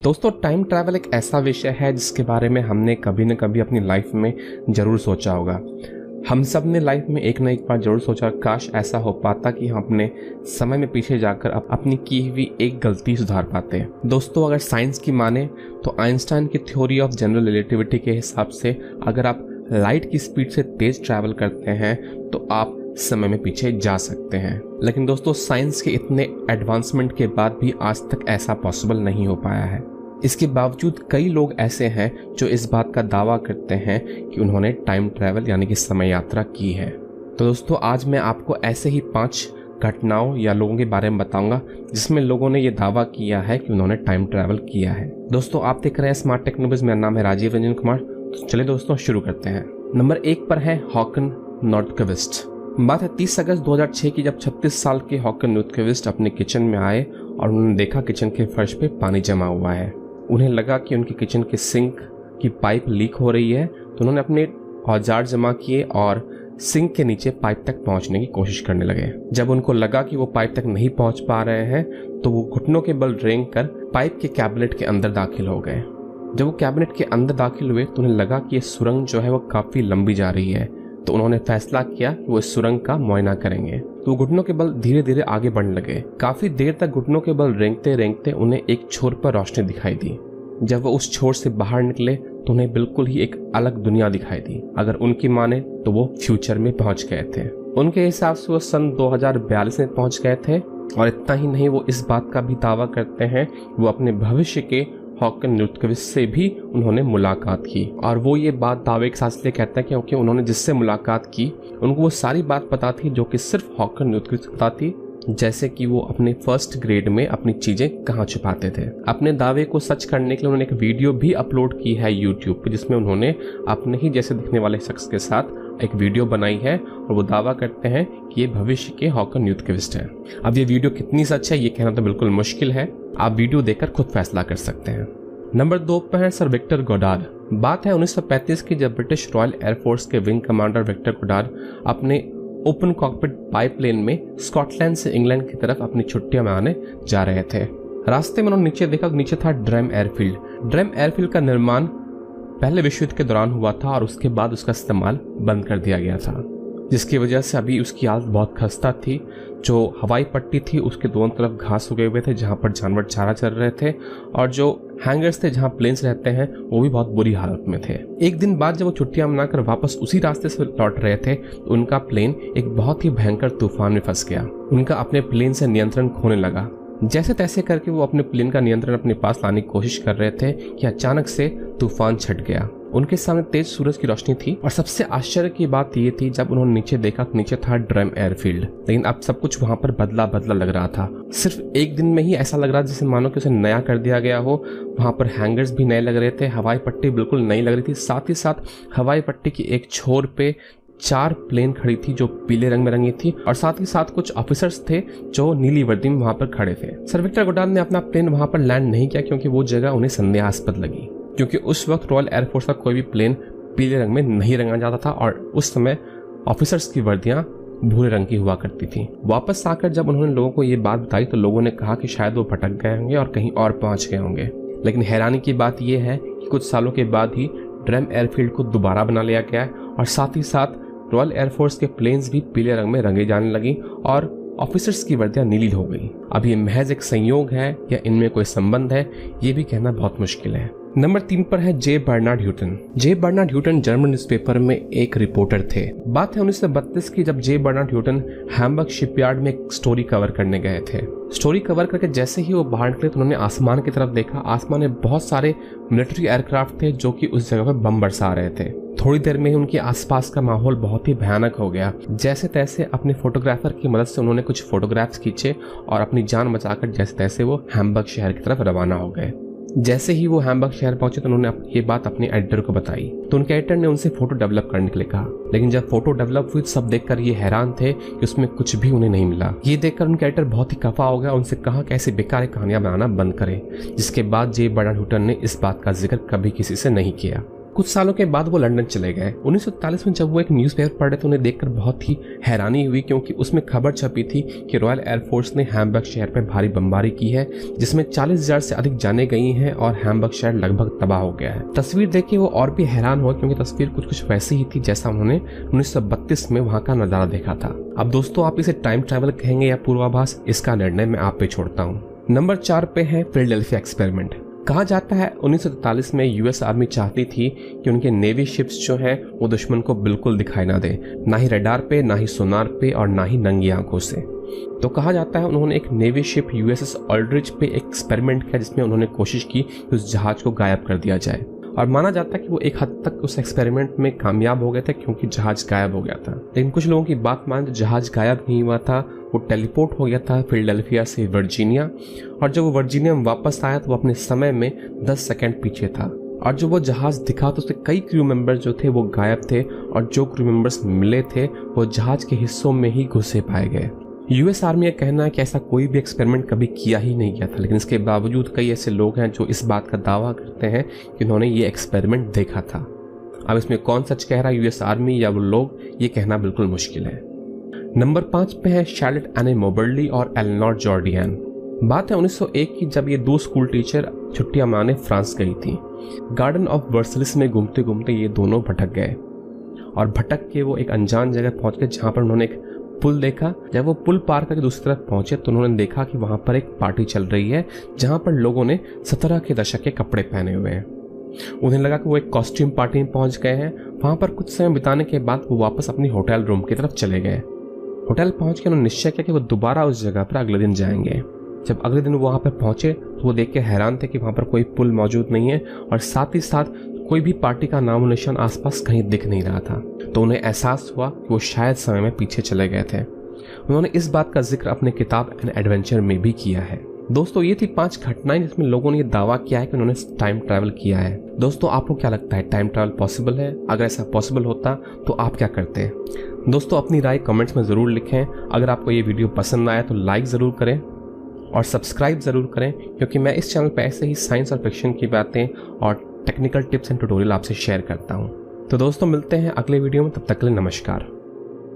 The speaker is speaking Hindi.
दोस्तों, टाइम ट्रैवल एक ऐसा विषय है जिसके बारे में हमने कभी न कभी अपनी लाइफ में ज़रूर सोचा होगा। हम सब ने लाइफ में एक न एक बार ज़रूर सोचा, काश ऐसा हो पाता कि हम अपने समय में पीछे जाकर अपनी की हुई एक गलती सुधार पाते। दोस्तों, अगर साइंस की माने तो आइंस्टाइन की थ्योरी ऑफ जनरल रिलेटिविटी के हिसाब से अगर आप लाइट की स्पीड से तेज ट्रैवल करते हैं तो आप समय में पीछे जा सकते हैं। लेकिन दोस्तों, साइंस के इतने एडवांसमेंट के बाद भी आज तक ऐसा पॉसिबल नहीं हो पाया है। इसके बावजूद कई लोग ऐसे हैं जो इस बात का दावा करते हैं कि उन्होंने टाइम ट्रैवल यानी कि समय यात्रा की है। तो दोस्तों, आज मैं आपको ऐसे ही 5 घटनाओं या लोगों के बारे में बताऊंगा जिसमें लोगों ने ये दावा किया है कि उन्होंने टाइम ट्रैवल किया है। दोस्तों, आप देख रहे हैं स्मार्ट टेक्नोलॉजीज। मेरा नाम है राजीव रंजन कुमार। तो चलिए दोस्तों, शुरू करते हैं। नंबर 1 पर है हॉकन नॉर्थक्विस्ट। बात है 30 अगस्त 2006 की, जब 36 साल के हॉकन नॉर्थक्विस्ट अपने किचन में आए और उन्होंने देखा किचन के फर्श पे पानी जमा हुआ है। उन्हें लगा कि उनके किचन के सिंक की पाइप लीक हो रही है, तो उन्होंने अपने औजार जमा किए और सिंक के नीचे पाइप तक पहुंचने की कोशिश करने लगे। जब उनको लगा कि वो पाइप तक नहीं पहुंच पा रहे हैं तो वो घुटनों के बल रेंग कर पाइप के कैबिनेट के अंदर दाखिल हो गए। जब वो कैबिनेट के अंदर दाखिल हुए तो उन्हें लगा कि ये सुरंग जो है वो काफी लंबी जा रही है, तो उन्होंने फैसला किया कि वो इस सुरंग का मुआयना करेंगे। तो वो घुटनों के बल धीरे धीरे आगे बढ़ने लगे। काफी देर तक घुटनों के बल रेंगते रेंगते उन्हें एक छोर पर रोशनी दिखाई दी। जब वो उस छोर से बाहर निकले तो उन्हें बिल्कुल ही एक अलग दुनिया दिखाई दी। अगर उनकी माने तो वो फ्यूचर में पहुंच गए थे। उनके हिसाब से वो सन 2042 में पहुंच गए थे। और इतना ही नहीं, वो इस बात का भी दावा करते हैं वो अपने भविष्य के हॉकन नॉर्थक्विस्ट से भी उन्होंने मुलाकात की। और वो ये बात दावे के साथ इसलिए कहते हैं क्योंकि उन्होंने जिससे मुलाकात की उनको वो सारी बात पता थी जो कि सिर्फ हॉकन नॉर्थक्विस्ट पता थी, जैसे कि वो अपने फर्स्ट ग्रेड में अपनी चीजें कहाँ छुपाते थे। अपने दावे को सच करने के लिए उन्होंने एक वीडियो भी अपलोड की है यूट्यूब पे, जिसमें उन्होंने अपने ही जैसे दिखने वाले शख्स के साथ एक वीडियो बनाई है और वो दावा करते हैं कि ये भविष्य के हॉकन नॉर्थक्विस्ट है। अब ये वीडियो कितनी सच है ये कहना तो बिल्कुल मुश्किल है, आप वीडियो देखकर खुद फैसला कर सकते हैं। नंबर 2 पर है सर विक्टर गोडार्ड। बात है 1935 की, जब ब्रिटिश रॉयल एयरफोर्स के विंग कमांडर विक्टर गोडार्ड अपने ओपन कॉकपिट बाईप्लेन में स्कॉटलैंड से इंग्लैंड की तरफ अपनी छुट्टियां मनाने जा रहे थे। रास्ते में उन्होंने नीचे देखा, नीचे था ड्रम एयरफील्ड। ड्रम एयरफील्ड का निर्माण पहले विश्व युद्ध के दौरान हुआ था और उसके बाद उसका इस्तेमाल बंद कर दिया गया था, जिसकी वजह से अभी उसकी हालत बहुत खस्ता थी। जो हवाई पट्टी थी उसके दोनों तरफ घास उगे हुए थे जहां पर जानवर चारा चर रहे थे, और जो हैंगर्स थे जहां प्लेन्स रहते हैं वो भी बहुत बुरी हालत में थे। एक दिन बाद जब वो छुट्टियां मनाकर वापस उसी रास्ते से लौट रहे थे तो उनका प्लेन एक बहुत ही भयंकर तूफान में फंस गया। उनका अपने प्लेन से नियंत्रण खोने लगा। जैसे तैसे करके वो अपने प्लेन का नियंत्रण अपने पास लाने की कोशिश कर रहे थे कि अचानक से तूफान छट गया। उनके सामने तेज सूरज की रोशनी थी और सबसे आश्चर्य की बात ये थी, जब उन्होंने नीचे देखा तो नीचे था ड्रम एयरफील्ड। लेकिन अब सब कुछ वहां पर बदला बदला लग रहा था। सिर्फ एक दिन में ही ऐसा लग रहा था जैसे मानो कि उसे नया कर दिया गया हो। वहां पर हैंगर्स भी नए लग रहे थे, हवाई पट्टी बिल्कुल नई लग रही थी। साथ ही साथ हवाई पट्टी की एक छोर पे 4 प्लेन खड़ी थी जो पीले रंग में रंगी थी, और साथ ही साथ कुछ ऑफिसर्स थे जो नीली वर्दी में वहां पर खड़े थे। सर विक्टर गोडार्ड ने अपना प्लेन वहां पर लैंड नहीं किया क्योंकि वो जगह उन्हें संदेहास्पद लगी, क्योंकि उस वक्त रॉयल एयरफोर्स का कोई भी प्लेन पीले रंग में नहीं रंगा जाता था और उस समय ऑफिसर्स की वर्दियां भूरे रंग की हुआ करती थी। वापस आकर जब उन्होंने लोगों को ये बात बताई तो लोगों ने कहा कि शायद वो भटक गए होंगे और कहीं और पहुंच गए होंगे। लेकिन हैरानी की बात यह है कि कुछ सालों के बाद ही ड्रम एयरफील्ड को दोबारा बना लिया गया और साथ ही साथ रॉयल एयरफोर्स के प्लेन्स भी पीले रंग में रंगे जाने लगी और ऑफिसर्स की वर्दियां नीली हो गई। अब ये महज एक संयोग है या इनमें कोई संबंध है, ये भी कहना बहुत मुश्किल है। नंबर 3 पर है जे बर्नार्ड ह्यूटन। जे बर्नार्ड ह्यूटन जर्मन न्यूज़पेपर में एक रिपोर्टर थे। बात है 1932 की, जब जे बर्नार्ड ह्यूटन हैम्बर्ग शिपयार्ड में एक स्टोरी कवर करने गए थे। स्टोरी कवर करके जैसे ही वो बाहर निकले तो उन्होंने आसमान की तरफ देखा। आसमान में बहुत सारे मिलिट्री एयरक्राफ्ट थे जो कि उस जगह पर बम बरसा रहे थे। थोड़ी देर में ही उनके आसपास का माहौल बहुत ही भयानक हो गया। जैसे तैसे अपने फोटोग्राफर की मदद से उन्होंने कुछ फोटोग्राफ्स खींचे और अपनी जान बचाकर जैसे तैसे वो हैम्बर्ग शहर की तरफ रवाना हो गए। जैसे ही वो हैम्बर्ग शहर पहुंचे तो उन्होंने ये बात अपने एडिटर को बताई, तो उनके एडिटर ने उनसे फोटो डेवलप करने के लिए कहा। लेकिन जब फोटो डेवलप हुई सब देखकर ये हैरान थे कि उसमें कुछ भी उन्हें नहीं मिला। ये देखकर उनके एडिटर बहुत ही खफा हो गया। उनसे कहा कि ऐसी बेकार कहानियां बनाना बंद करें, जिसके बाद जे बर्नार्ड ह्यूटन ने इस बात का जिक्र कभी किसी से नहीं किया। कुछ सालों के बाद वो लंदन चले गए। 1943 में जब वो एक न्यूज़पेपर पढ़े तो उन्हें देखकर बहुत ही हैरानी हुई, क्योंकि उसमें खबर छपी थी कि रॉयल एयरफोर्स ने हैम्बर्ग शहर पर भारी बमबारी की है, जिसमें 40,000 से अधिक जाने गई हैं और हैम्बर्ग शहर लगभग तबाह हो गया है। तस्वीर देख के वो और भी हैरान हुआ, क्योंकि तस्वीर कुछ वैसी ही थी जैसा उन्होंने 1932 में वहां का नजारा देखा था। अब दोस्तों, आप इसे टाइम ट्रैवल कहेंगे या पूर्वाभास, इसका निर्णय मैं आप पे छोड़ता हूँ। नंबर 4 पे है फिलाडेल्फिया एक्सपेरिमेंट। कहा जाता है 1943 में यूएस आर्मी चाहती थी कि उनके नेवी शिप्स जो हैं वो दुश्मन को बिल्कुल दिखाई ना दे, ना ही रडार पे, ना ही सोनार पे और ना ही नंगी आंखों से। तो कहा जाता है उन्होंने एक नेवी शिप यूएसएस ऑल्ड्रिच पे एक्सपेरिमेंट किया, जिसमें उन्होंने कोशिश की कि उस जहाज को गायब कर दिया जाए। और माना जाता है कि वो एक हद तक उस एक्सपेरिमेंट में कामयाब हो गए थे, क्योंकि जहाज गायब हो गया था। लेकिन कुछ लोगों की बात मान, जहाज गायब नहीं हुआ था, वो टेलीपोर्ट हो गया था फिलाडेल्फिया से वर्जीनिया। और जब वो वर्जीनिया में वापस आया तो वो अपने समय में 10 सेकंड पीछे था। और जब वो जहाज दिखा तो उसके कई क्रू मेंबर्स जो थे वो गायब थे, और जो क्रू मेंबर्स मिले थे वो जहाज के हिस्सों में ही घुसे पाए गए। यूएस आर्मी का कहना है कि ऐसा कोई भी एक्सपेरिमेंट कभी किया ही नहीं गया था, लेकिन इसके बावजूद कई ऐसे लोग हैं जो इस बात का दावा करते हैं कि उन्होंने ये एक्सपेरिमेंट देखा था। अब इसमें कौन सच कह रहा है, यूएस आर्मी या वो लोग, ये कहना बिल्कुल मुश्किल है। नंबर 5 पे है शार्लेट एने मोबर्ली और एलेनोर जॉर्डियन। बात है 1901 की, जब ये 2 स्कूल टीचर छुट्टियां मनाने फ्रांस गई थी। गार्डन ऑफ वर्सलिस में घूमते घूमते ये दोनों भटक गए, और भटक के वो एक अनजान जगह पहुंच गए जहां पर उन्होंने एक पुल देखा। जब वो पुल पार करके दूसरी तरफ पहुंचे तो उन्होंने देखा कि वहां पर एक पार्टी चल रही है, जहां पर लोगों ने 17 के दशक के कपड़े पहने हुए हैं। उन्हें लगा कि वो एक कॉस्ट्यूम पार्टी में पहुंच गए हैं। वहां पर कुछ समय बिताने के बाद वो वापस अपनी होटल रूम की तरफ चले गए। होटल पहुंच के उन्होंने निश्चय किया कि वो दोबारा उस जगह पर अगले दिन जाएंगे। जब अगले दिन वहां पर पहुंचे तो वो देख के हैरान थे कि वहां पर कोई पुल मौजूद नहीं है, और साथ ही साथ कोई भी पार्टी का नामो निशान आसपास कहीं दिख नहीं रहा था। तो उन्हें एहसास हुआ कि वो शायद समय में पीछे चले गए थे। उन्होंने इस बात का जिक्र अपने किताब एन एडवेंचर में भी किया है। दोस्तों, ये थी 5 घटनाएं जिसमें लोगों ने ये दावा किया है कि उन्होंने टाइम ट्रैवल किया है। दोस्तों, आपको क्या लगता है, टाइम ट्रैवल पॉसिबल है? अगर ऐसा पॉसिबल होता तो आप क्या करते? दोस्तों, अपनी राय कमेंट्स में ज़रूर लिखें। अगर आपको ये वीडियो पसंद आया तो लाइक ज़रूर करें और सब्सक्राइब ज़रूर करें, क्योंकि मैं इस चैनल पर ऐसे ही साइंस और फिक्शन की बातें और टेक्निकल टिप्स एंड ट्यूटोरियल आपसे शेयर करता हूँ। तो दोस्तों, मिलते हैं अगले वीडियो में, तब तक के लिए नमस्कार।